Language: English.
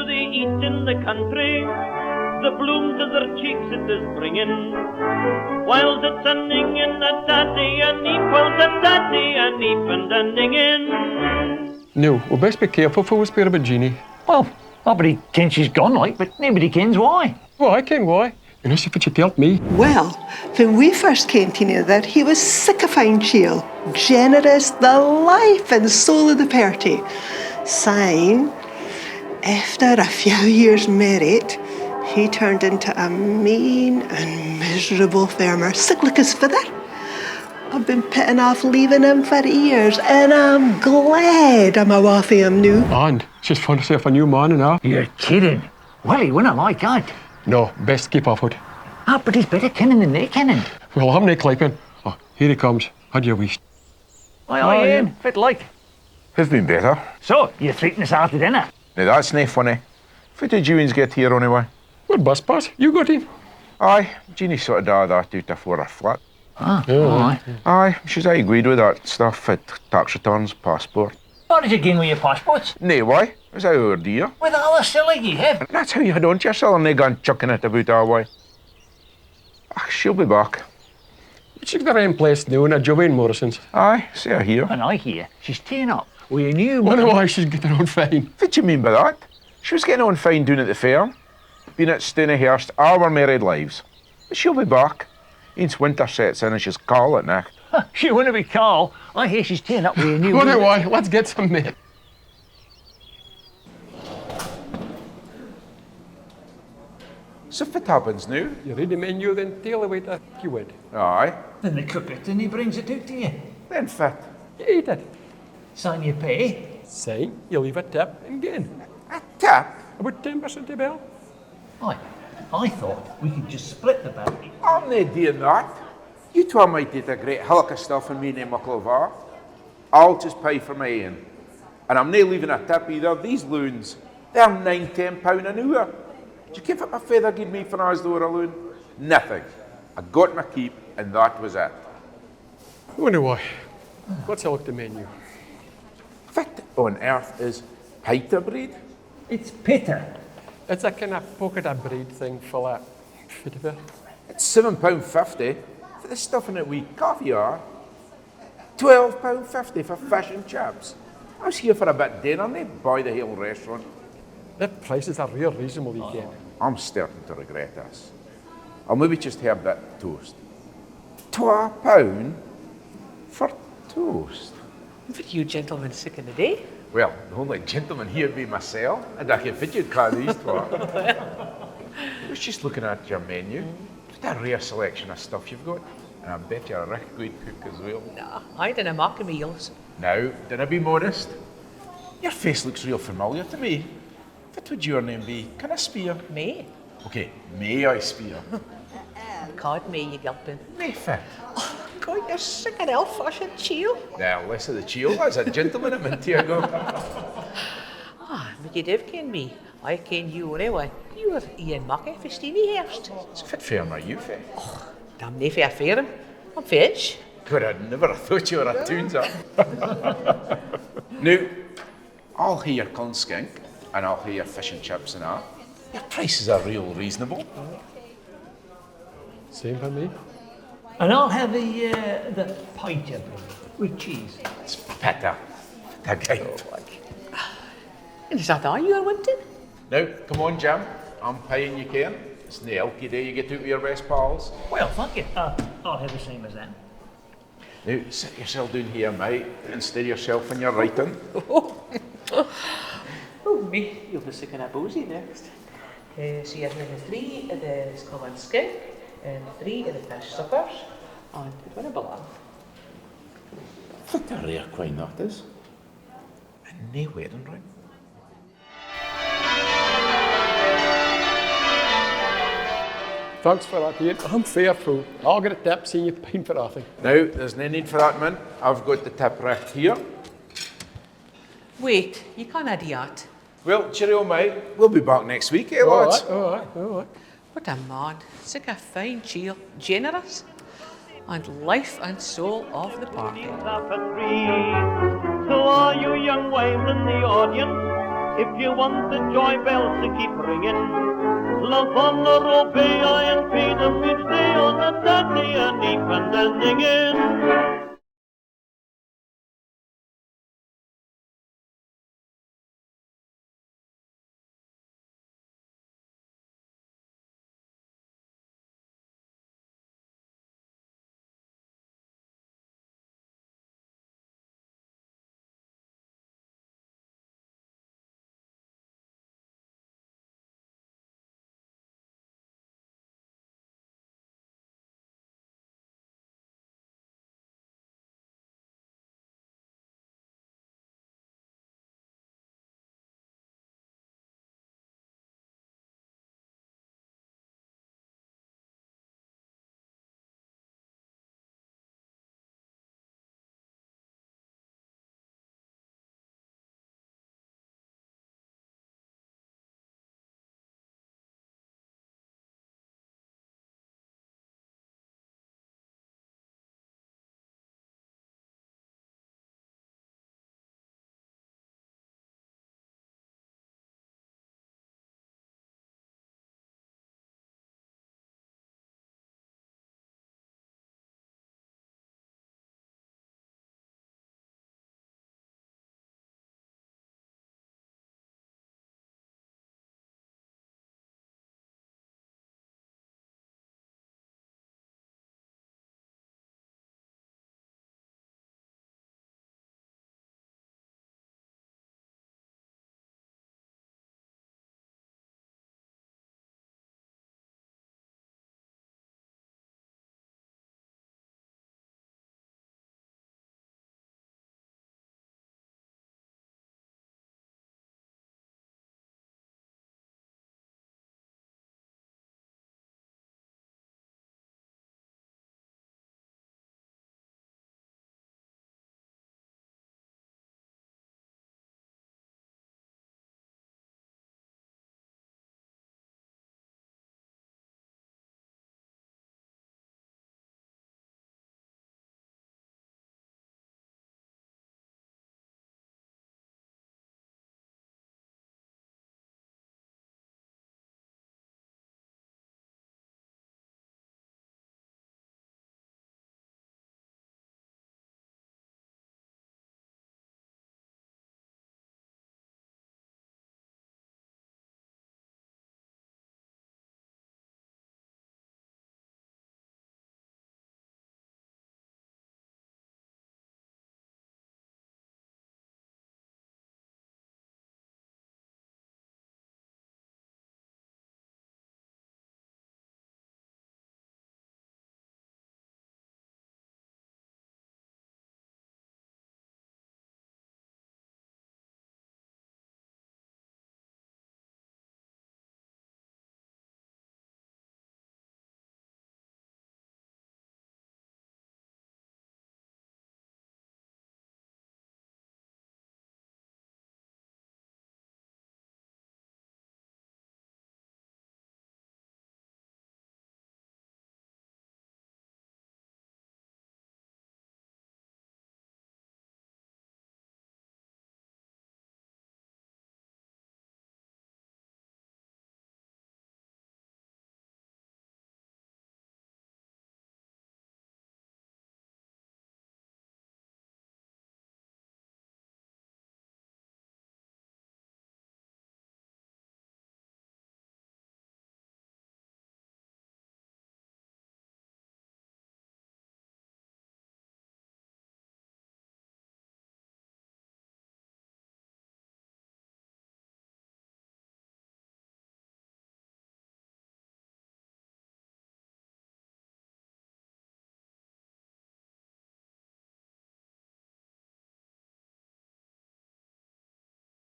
do they eat in the country? The bloom to their cheeks it is bringing, while it's ending in a daddy and neep, while the daddy and neep and ending in. No, we'll best be careful for we speak about Jeannie. Well, nobody kens she's gone, like, but nobody kens why. Well, I ken why. And that's what you told me. Well, when we first came together, he was sick of fine chiel, generous, the life and soul of the party. Syne, after a few years married, he turned into a mean and miserable farmer, sick like his father. I've been putting off leaving him for years, and I'm glad I'm away from him now. And she's found herself a new man and all. You're kidding. Well, he wouldn't like that. No, best keep off it. Ah, but he's better kenning than they kenning. Well, I'm not clapping. Oh, here he comes. How do you wish? Aye, Ian. Fit like. Who's been better? So, you're treating us after dinner? Now that's nae funny. How did you get here anyway? What bus pass? You got in? Aye, Jeannie sort of died that out before her flat. Ah, Yeah. Aye, she's agreed with that stuff at tax returns, passport. What did you gain with your passports? Nay, why? Is that our dear? With all the silly you have. That's how you don't you sell and gone chucking it about our way. Ah, she'll be back. She's got her own place now in a job in Morrison's. Aye, see her here. And I hear she's teeing up with a new Wonder one. why she's getting on fine. What do you mean by that? She was getting on fine doing at the fair. Been at Stonyhurst our married lives. But she'll be back. Once winter sets in and she's call at night. She wouldn't be Carl. I hear she's teeing up with a new Wonder one. why? Let's get some mate. So if it happens now? You read the menu, then tell away that you went. Aye. Then the cook it and he brings it out to you. Then fit. You eat it. Sign your pay. Sign, you leave a tip and gain. A tap? About 10% of bill. Aye. I thought we could just split the bill. I'm not doing that. You two might do a great hulk of stuff and me name muckle of her. I'll just pay for my own. And I'm not leaving a tip either. These loons, they're £9–10 an hour. Do you give up my feather give me for hours though a loon? Nothing. I got my keep and that was it. Wonder why. Let's look at the menu. What on earth is pita bread? It's Peter. It's a kind of pocket of bread thing for that. Fit of it. It's £7.50 for the stuff in it with caviar. £12.50 for fish and chips. I was here for a bit of dinner, and buy the whole restaurant. The prices are real reasonable, you can. I'm starting to regret this. I'll maybe just have a bit of toast. £12 for toast. But you gentlemen sick in the day? Well, the only gentleman here would be myself, and I can fit you call these two. I was just looking at your menu. What a rare selection of stuff you've got. And I bet you're a right good cook as well. Nah, I dinna mock meals. Now, dinna be modest. Your face looks real familiar to me. What would your name be? Can I spear? Me? Okay, may I spear? God, me, you gulping. May fit. God, you're sick of elf, I should chill. Now, less of the chill, as a gentleman, I'm into you go. But you'd have ken me. I ken you anyway. You were Ian Muckey for Stonyhurst. It's fit fair now, you fit. Damn nae fair fair him. I'm fetch. God, I'd never have thought you were a tunes-up. Now, I'll hear your corn skink, and I'll hear your fish and chips and that. Your prices are real reasonable. Same for me. And I'll have the pint of bread with cheese. It's better. That guy. And is that all you're wanting? Now, come on, Jim. I'm paying you, Ken. It's the elky day you get out with your best pals. Well, thank you. I'll have the same as that. Now, sit yourself down here, mate, and steady yourself in your writing. Oh, me, you'll be sick of a boozy next. So you have maybe 3 of the skull and skink, and 3 of the fish suppers, and it wouldn't belong. What a rare quine that is. And no wedding ring. Thanks for that, Ian. I'm fearful. I'll get a tip, seeing you paying for nothing. Now, there's no need for that, man. I've got the tip right here. Wait, you can't do that. Well, cheerio, mate. We'll be back next week, eh, lads? All right. What a man, sick of fine cheer, generous, and life and soul of the party. So all you young wives in the audience, If you want the joy bells to keep ringing, love on the rope, and feed them each day on a tatty and eep and a dingin'.